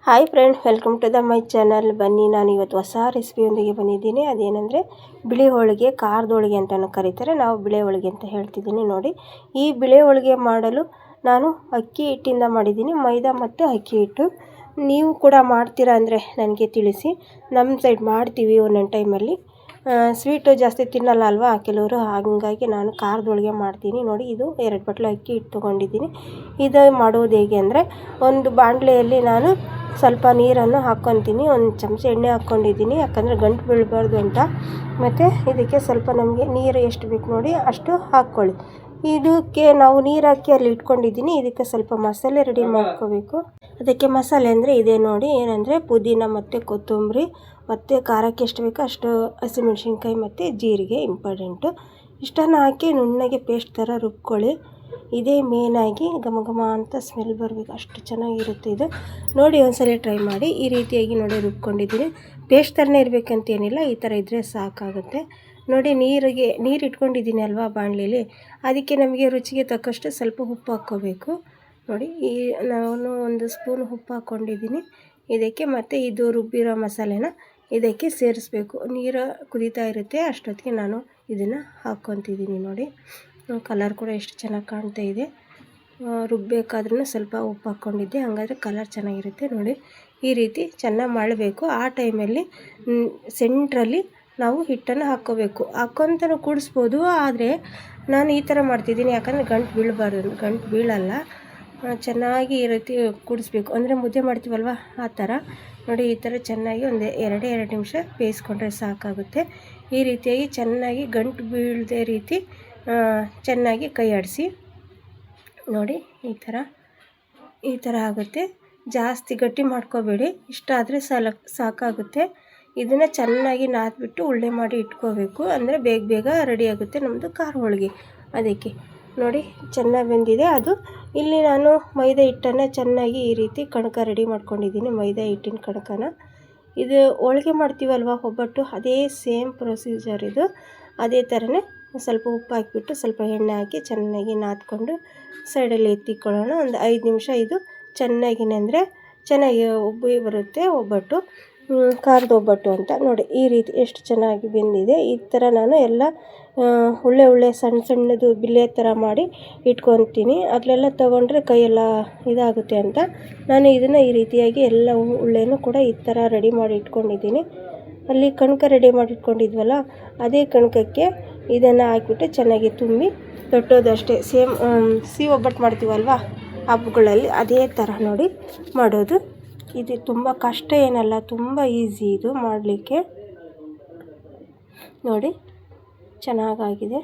Hi friend, welcome to the my channel. ಬನ್ನಿ, ನಾನು ಇವತ್ತು ಹೊಸ ರೆಸಿಪಿಯೊಂದಿಗೆ ಬಂದಿದ್ದೀನಿ. ಅದೇನೆಂದರೆ ಬಿಳಿ ಹೋಳಿಗೆ, ಖಾರದ ಹೋಳಿಗೆ ಅಂತಲೂ ಕರೀತಾರೆ. ನಾವು ಬಿಳಿ ಹೋಳಿಗೆ ಅಂತ ಹೇಳ್ತಿದ್ದೀನಿ. ನೋಡಿ, ಈ ಬಿಳಿ ಹೋಳಿಗೆ ಮಾಡಲು ನಾನು ಅಕ್ಕಿ ಹಿಟ್ಟಿಂದ ಮಾಡಿದ್ದೀನಿ, ಮೈದಾ ಮತ್ತು ಅಕ್ಕಿ ಹಿಟ್ಟು. ನೀವು ಕೂಡ ಮಾಡ್ತೀರಾ ಅಂದರೆ ನನಗೆ ತಿಳಿಸಿ. ನಮ್ಮ ಸೈಡ್ ಮಾಡ್ತೀವಿ ಒಂದೊಂದು ಟೈಮಲ್ಲಿ. ಸ್ವೀಟು ಜಾಸ್ತಿ ತಿನ್ನಲ್ಲ ಅಲ್ವಾ ಕೆಲವರು, ಹಾಗಾಗಿ ನಾನು ಖಾರದ ಹೋಳಿಗೆ ಮಾಡ್ತೀನಿ. ನೋಡಿ, ಇದು 2 ಬಟ್ಲು ಅಕ್ಕಿ ಹಿಟ್ಟು ತೊಗೊಂಡಿದ್ದೀನಿ. ಇದು ಮಾಡೋದು ಹೇಗೆ ಅಂದರೆ, ಒಂದು ಬಾಣಲೆಯಲ್ಲಿ ನಾನು ಸ್ವಲ್ಪ ನೀರನ್ನು ಹಾಕ್ಕೊತೀನಿ, ಒಂದು ಚಮಚ ಎಣ್ಣೆ ಹಾಕ್ಕೊಂಡಿದ್ದೀನಿ, ಯಾಕಂದರೆ ಗಂಟು ಬೀಳಬಾರ್ದು ಅಂತ. ಮತ್ತು ಇದಕ್ಕೆ ಸ್ವಲ್ಪ ನಮಗೆ ನೀರು ಎಷ್ಟು ಬೇಕು ನೋಡಿ ಅಷ್ಟು ಹಾಕ್ಕೊಳ್ಳಿ. ಇದಕ್ಕೆ ನಾವು ನೀರು ಹಾಕಿ ಅಲ್ಲಿ ಇಟ್ಕೊಂಡಿದ್ದೀನಿ. ಇದಕ್ಕೆ ಸ್ವಲ್ಪ ಮಸಾಲೆ ರೆಡಿ ಮಾಡ್ಕೋಬೇಕು. ಅದಕ್ಕೆ ಮಸಾಲೆ ಅಂದರೆ ಇದೆ ನೋಡಿ, ಏನಂದರೆ ಪುದೀನ ಮತ್ತು ಕೊತ್ತಂಬರಿ ಮತ್ತು ಖಾರಕ್ಕೆ ಎಷ್ಟು ಬೇಕೋ ಅಷ್ಟು ಹಸಿಮೆಣ್ಸಿನ್ಕಾಯಿ ಮತ್ತು ಜೀರಿಗೆ ಇಂಪಾರ್ಟೆಂಟು. ಇಷ್ಟನ್ನು ಹಾಕಿ ನುಣ್ಣಗೆ ಪೇಸ್ಟ್ ಥರ ರುಬ್ಕೊಳ್ಳಿ. ಇದೇ ಮೇನಾಗಿ ಘಮ ಘಮ ಅಂತ ಸ್ಮೆಲ್ ಬರಬೇಕು, ಅಷ್ಟು ಚೆನ್ನಾಗಿರುತ್ತೆ ಇದು. ನೋಡಿ, ಒಂದ್ಸಲ ಟ್ರೈ ಮಾಡಿ. ಈ ರೀತಿಯಾಗಿ ನೋಡಿ ರುಬ್ಕೊಂಡಿದ್ದೀನಿ. ಪೇಸ್ಟ್ ಥರನೇ ಇರಬೇಕಂತೇನಿಲ್ಲ, ಈ ಥರ ಇದ್ದರೆ ಸಾಕಾಗುತ್ತೆ. ನೋಡಿ, ನೀರು ಇಟ್ಕೊಂಡಿದ್ದೀನಿ ಅಲ್ವಾ ಬಾಣಲೆಯಲ್ಲಿ, ಅದಕ್ಕೆ ನಮಗೆ ರುಚಿಗೆ ತಕ್ಕಷ್ಟು ಸ್ವಲ್ಪ ಉಪ್ಪು ಹಾಕ್ಕೋಬೇಕು. ನೋಡಿ, ನಾನು 1 ಸ್ಪೂನ್ ಉಪ್ಪು ಹಾಕ್ಕೊಂಡಿದ್ದೀನಿ ಇದಕ್ಕೆ. ಮತ್ತು ಇದು ರುಬ್ಬಿರೋ ಮಸಾಲೆನ ಇದಕ್ಕೆ ಸೇರಿಸ್ಬೇಕು. ನೀರು ಕುದೀತಾ ಇರುತ್ತೆ, ಅಷ್ಟೊತ್ತಿಗೆ ನಾನು ಇದನ್ನು ಹಾಕ್ಕೊತಿದ್ದೀನಿ. ನೋಡಿ, ಕಲರ್ ಕೂಡ ಎಷ್ಟು ಚೆನ್ನಾಗಿ ಕಾಣ್ತಾ ಇದೆ. ರುಬ್ಬಬೇಕಾದ್ರೂ ಸ್ವಲ್ಪ ಉಪ್ಪು ಹಾಕ್ಕೊಂಡಿದ್ದೆ, ಹಾಗಾದರೆ ಕಲರ್ ಚೆನ್ನಾಗಿರುತ್ತೆ. ನೋಡಿ, ಈ ರೀತಿ ಚೆನ್ನಾಗಿ ಮಾಡಬೇಕು. ಆ ಟೈಮಲ್ಲಿ ಸೆಂಟ್ರಲ್ಲಿ ನಾವು ಹಿಟ್ಟನ್ನು ಹಾಕ್ಕೋಬೇಕು. ಹಾಕ್ಕೊತನೂ ಕೂಡಿಸ್ಬೋದು, ಆದರೆ ನಾನು ಈ ಥರ ಮಾಡ್ತಿದ್ದೀನಿ, ಯಾಕಂದರೆ ಗಂಟು ಬೀಳಬಾರ್ದು. ಗಂಟು ಬೀಳಲ್ಲ, ಚೆನ್ನಾಗಿ ಈ ರೀತಿ ಕೂಡಿಸ್ಬೇಕು. ಅಂದರೆ ಮುದ್ದೆ ಮಾಡ್ತೀವಲ್ವ ಆ ಥರ. ನೋಡಿ, ಈ ಥರ ಚೆನ್ನಾಗಿ ಒಂದು 2 ನಿಮಿಷ ಬೇಯಿಸ್ಕೊಂಡ್ರೆ ಸಾಕಾಗುತ್ತೆ. ಈ ರೀತಿಯಾಗಿ ಚೆನ್ನಾಗಿ ಗಂಟು ಬೀಳದೆ ರೀತಿ ಚೆನ್ನಾಗಿ ಕೈ ಆಡಿಸಿ. ನೋಡಿ, ಈ ಥರ ಆಗುತ್ತೆ. ಜಾಸ್ತಿ ಗಟ್ಟಿ ಮಾಡ್ಕೋಬೇಡಿ, ಇಷ್ಟ ಆದರೆ ಸಾಕಾಗುತ್ತೆ. ಇದನ್ನು ಚೆನ್ನಾಗಿ ನಾದ್ಬಿಟ್ಟು ಉಳ್ಳೆ ಮಾಡಿ ಇಟ್ಕೋಬೇಕು, ಅಂದರೆ ಬೇಗ ರೆಡಿ ಆಗುತ್ತೆ ನಮ್ಮದು ಖಾರ ಹೋಳಿಗೆ. ಅದಕ್ಕೆ ನೋಡಿ, ಚೆನ್ನಾಗಿ ಬೆಂದಿದೆ ಅದು. ಇಲ್ಲಿ ನಾನು ಮೈದಾ ಹಿಟ್ಟನ್ನು ಚೆನ್ನಾಗಿ ಈ ರೀತಿ ಕಣಕ ರೆಡಿ ಮಾಡ್ಕೊಂಡಿದ್ದೀನಿ, ಮೈದಾ ಹಿಟ್ಟಿನ ಕಣಕನ. ಇದು ಹೋಳಿಗೆ ಮಾಡ್ತೀವಲ್ವ ಒಬ್ಬಟ್ಟು, ಅದೇ ಸೇಮ್ ಪ್ರೊಸೀಜರ್ ಇದು. ಅದೇ ಥರನೇ ಸ್ವಲ್ಪ ಉಪ್ಪು ಹಾಕಿಬಿಟ್ಟು ಸ್ವಲ್ಪ ಎಣ್ಣೆ ಹಾಕಿ ಚೆನ್ನಾಗಿ ನಾದ್ಕೊಂಡು ಸೈಡಲ್ಲಿ ಎತ್ತಿಕೊಳ್ಳೋಣ. ಒಂದು 5 ನಿಮಿಷ ಇದು ಚೆನ್ನಾಗಿ ನೆಂದರೆ ಚೆನ್ನಾಗಿ ಉಬ್ಬಿ ಬರುತ್ತೆ ಒಬ್ಬಟ್ಟು, ಖಾರದ ಒಬ್ಬಟ್ಟು ಅಂತ. ನೋಡಿ, ಈ ರೀತಿ ಎಷ್ಟು ಚೆನ್ನಾಗಿ ಬೆಂದಿದೆ. ಈ ಥರ ನಾನು ಎಲ್ಲ ಉಳ್ಳೆ ಸಣ್ಣದು ಬಿಲ್ಲೆ ಥರ ಮಾಡಿ ಇಟ್ಕೊತೀನಿ. ಅದನ್ನೆಲ್ಲ ತೊಗೊಂಡ್ರೆ ಕೈಯೆಲ್ಲ ಇದಾಗುತ್ತೆ ಅಂತ ನಾನು ಇದನ್ನು ಈ ರೀತಿಯಾಗಿ ಎಲ್ಲ ಉಳ್ಳೆನೂ ಕೂಡ ಈ ಥರ ರೆಡಿ ಮಾಡಿ ಇಟ್ಕೊಂಡಿದ್ದೀನಿ. ಅಲ್ಲಿ ಕಣಕ ರೆಡಿ ಮಾಡಿ ಇಟ್ಕೊಂಡಿದ್ವಲ್ಲ, ಅದೇ ಕಣಕಕ್ಕೆ ಇದನ್ನು ಹಾಕಿಬಿಟ್ಟು ಚೆನ್ನಾಗಿ ತುಂಬಿ ತೊಟ್ಟೋದಷ್ಟೇ. ಸೇಮ್ ಸಿಹಿ ಒಬ್ಬಟ್ಟು ಮಾಡ್ತೀವಲ್ವ ಹಬ್ಬಗಳಲ್ಲಿ, ಅದೇ ಥರ ನೋಡಿ ಮಾಡೋದು. ಇದು ತುಂಬ ಕಷ್ಟ ಏನಲ್ಲ, ತುಂಬ ಈಸಿ ಇದು ಮಾಡಲಿಕ್ಕೆ. ನೋಡಿ, ಚೆನ್ನಾಗಾಗಿದೆ,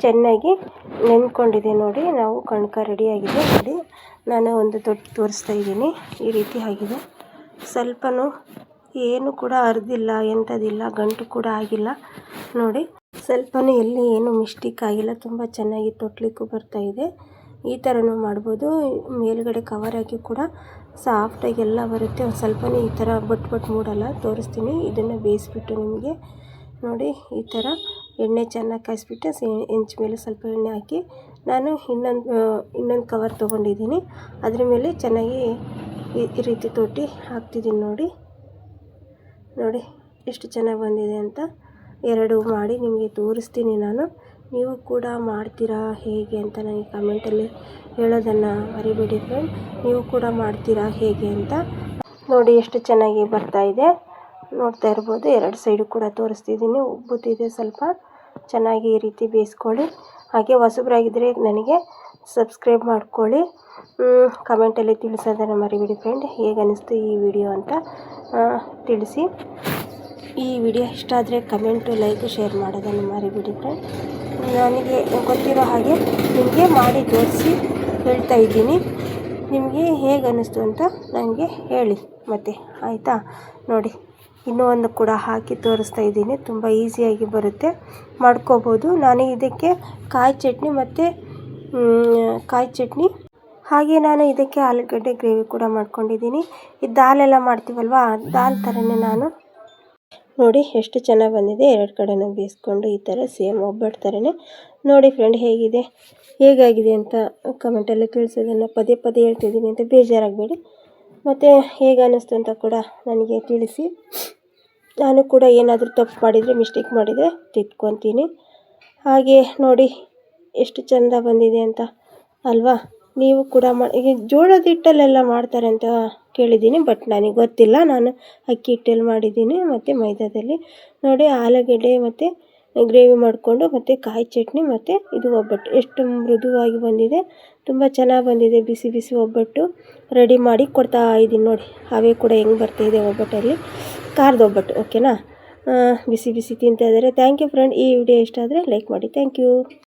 ಚೆನ್ನಾಗಿ ನೆಂದ್ಕೊಂಡಿದೆ. ನೋಡಿ, ನಾವು ಕಣಕ ರೆಡಿಯಾಗಿದೆ. ನೋಡಿ, ನಾನು ಒಂದು ತೊಟ್ಟು ತೋರಿಸ್ತಾ ಇದ್ದೀನಿ. ಈ ರೀತಿ ಆಗಿದೆ. ಸ್ವಲ್ಪನೂ ಏನು ಕೂಡ ಅರ್ದಿಲ್ಲ, ಎಂಥದಿಲ್ಲ, ಗಂಟು ಕೂಡ ಆಗಿಲ್ಲ. ನೋಡಿ, ಸ್ವಲ್ಪನೂ ಎಲ್ಲಿ ಏನು ಮಿಸ್ಟೇಕ್ ಆಗಿಲ್ಲ, ತುಂಬ ಚೆನ್ನಾಗಿ ತೊಟ್ಲಿಕ್ಕೂ ಬರ್ತಾಯಿದೆ. ಈ ಥರನೂ ಮಾಡ್ಬೋದು. ಮೇಲ್ಗಡೆ ಕವರ್ ಹಾಕಿ ಕೂಡ ಸಾಫ್ಟಾಗಿ ಎಲ್ಲ ಬರುತ್ತೆ. ಒಂದು ಸ್ವಲ್ಪನೂ ಈ ಥರ ಬಟ್ ಮೂಡಲ್ಲ. ತೋರಿಸ್ತೀನಿ ಇದನ್ನು ಬೇಯಿಸ್ಬಿಟ್ಟು ನಿಮಗೆ. ನೋಡಿ, ಈ ಥರ ಎಣ್ಣೆ ಚೆನ್ನಾಗಿ ಕಾಯಿಸ್ಬಿಟ್ಟು ಹೆಂಚು ಮೇಲೆ ಸ್ವಲ್ಪ ಎಣ್ಣೆ ಹಾಕಿ ನಾನು ಇನ್ನೊಂದು ಕವರ್ ತೊಗೊಂಡಿದ್ದೀನಿ. ಅದ್ರ ಮೇಲೆ ಚೆನ್ನಾಗಿ ಈ ರೀತಿ ತೊಟ್ಟಿ ಹಾಕ್ತಿದ್ದೀನಿ. ನೋಡಿ ಎಷ್ಟು ಚೆನ್ನಾಗಿ ಬಂದಿದೆ ಅಂತ. 2 ಮಾಡಿ ನಿಮಗೆ ತೋರಿಸ್ತೀನಿ ನಾನು. ನೀವು ಕೂಡ ಮಾಡ್ತೀರಾ ಹೇಗೆ ಅಂತ ನನಗೆ ಕಮೆಂಟಲ್ಲಿ ಹೇಳೋದನ್ನು ಮರಿಬೇಡಿ ಫ್ರೆಂಡ್. ನೀವು ಕೂಡ ಮಾಡ್ತೀರಾ ಹೇಗೆ ಅಂತ. ನೋಡಿ, ಎಷ್ಟು ಚೆನ್ನಾಗಿ ಬರ್ತಾಯಿದೆ, ನೋಡ್ತಾ ಇರ್ಬೋದು. 2 ಸೈಡು ಕೂಡ ತೋರಿಸ್ತಿದ್ದೀನಿ. ಉಬ್ಬುತ್ತಿದೆ ಸ್ವಲ್ಪ. ಚೆನ್ನಾಗಿ ಈ ರೀತಿ ಬೇಯಿಸ್ಕೊಳ್ಳಿ. ಹಾಗೆ ಹೊಸಬ್ರಾಗಿದ್ದರೆ ನನಗೆ ಸಬ್ಸ್ಕ್ರೈಬ್ ಮಾಡ್ಕೊಳ್ಳಿ. ಕಮೆಂಟಲ್ಲಿ ತಿಳಿಸೋದನ್ನು ಮರಿಬೇಡಿ ಫ್ರೆಂಡ್. ಹೇಗೆ ಅನ್ನಿಸ್ತು ಈ ವಿಡಿಯೋ ಅಂತ ತಿಳಿಸಿ. ಈ ವಿಡಿಯೋ ಇಷ್ಟ ಆದರೆ ಕಮೆಂಟು, ಲೈಕು, ಶೇರ್ ಮಾಡೋದನ್ನು ಮರಿಬೇಡಿ ಫ್ರೆಂಡ್. ನನಗೆ ಗೊತ್ತಿರೋ ಹಾಗೆ ನಿಮಗೆ ಮಾಡಿ ತೋರಿಸಿ ಹೇಳ್ತಾ ಇದ್ದೀನಿ. ನಿಮಗೆ ಹೇಗೆ ಅನ್ನಿಸ್ತು ಅಂತ ನನಗೆ ಹೇಳಿ ಮತ್ತೆ, ಆಯಿತಾ? ನೋಡಿ, ಇನ್ನೂ ಒಂದು ಕೂಡ ಹಾಕಿ ತೋರಿಸ್ತಾ ಇದ್ದೀನಿ. ತುಂಬ ಈಸಿಯಾಗಿ ಬರುತ್ತೆ, ಮಾಡ್ಕೋಬೋದು. ನಾನು ಇದಕ್ಕೆ ಕಾಯಿ ಚಟ್ನಿ ಹಾಗೆ ನಾನು ಇದಕ್ಕೆ ಆಲೂಗಡ್ಡೆ ಗ್ರೇವಿ ಕೂಡ ಮಾಡ್ಕೊಂಡಿದ್ದೀನಿ. ಈ ದಾಲೆಲ್ಲ ಮಾಡ್ತೀವಲ್ವ, ದಾಲ್ ಥರನೇ ನಾನು. ನೋಡಿ, ಎಷ್ಟು ಚೆನ್ನಾಗಿ ಬಂದಿದೆ. 2 ಕಡೆನ ಬೇಯಿಸ್ಕೊಂಡು ಈ ಥರ ಸೇಮ್ ಒಬ್ಬಟ್ಟು ಥರನೇ. ನೋಡಿ ಫ್ರೆಂಡ್, ಹೇಗಾಗಿದೆ ಅಂತ ಕಮೆಂಟಲ್ಲಿ ತಿಳಿಸೋದನ್ನು ಪದೇ ಹೇಳ್ತಿದ್ದೀನಿ ಅಂತ ಬೇಜಾರಾಗಬೇಡಿ. ಮತ್ತು ಹೇಗೆ ಅನ್ನಿಸ್ತು ಅಂತ ಕೂಡ ನನಗೆ ತಿಳಿಸಿ. ನಾನು ಕೂಡ ಏನಾದರೂ ತಪ್ಪು ಮಾಡಿದರೆ, ಮಿಸ್ಟೇಕ್ ಮಾಡಿದರೆ ತಿದ್ಕೊತೀನಿ. ಹಾಗೆ ನೋಡಿ ಎಷ್ಟು ಚೆಂದ ಬಂದಿದೆ ಅಂತ ಅಲ್ವಾ. ನೀವು ಕೂಡ ಈ ಜೋಳದ ಹಿಟ್ಟಲ್ಲೆಲ್ಲ ಮಾಡ್ತಾರೆ ಅಂತ ಕೇಳಿದ್ದೀನಿ, ಬಟ್ ನನಗೆ ಗೊತ್ತಿಲ್ಲ. ನಾನು ಅಕ್ಕಿ ಹಿಟ್ಟಲ್ಲಿ ಮಾಡಿದ್ದೀನಿ ಮತ್ತು ಮೈದಾದಲ್ಲಿ. ನೋಡಿ ಆಲೂಗೆಡ್ಡೆ ಮತ್ತು ಗ್ರೇವಿ ಮಾಡಿಕೊಂಡು ಮತ್ತು ಕಾಯಿ ಚಟ್ನಿ ಮತ್ತು ಇದು ಒಬ್ಬಟ್ಟು ಎಷ್ಟು ಮೃದುವಾಗಿ ಬಂದಿದೆ, ತುಂಬ ಚೆನ್ನಾಗಿ ಬಂದಿದೆ. ಬಿಸಿ ಬಿಸಿ ಒಬ್ಬಟ್ಟು ರೆಡಿ ಮಾಡಿ ಕೊಡ್ತಾ ಇದ್ದೀನಿ ನೋಡಿ. ಹವೆ ಕೂಡ ಹೆಂಗೆ ಬರ್ತಾಯಿದೆ ಒಬ್ಬಟ್ಟಲ್ಲಿ, ಖಾರದ ಒಬ್ಬಟ್ಟು. ಓಕೆನಾ, ಬಿಸಿ ಬಿಸಿ ತಿಂತಾ ಇದ್ದಾರೆ. Thank you friend. ಈ ವಿಡಿಯೋ ಇಷ್ಟ ಆದರೆ ಲೈಕ್ ಮಾಡಿ. Thank you.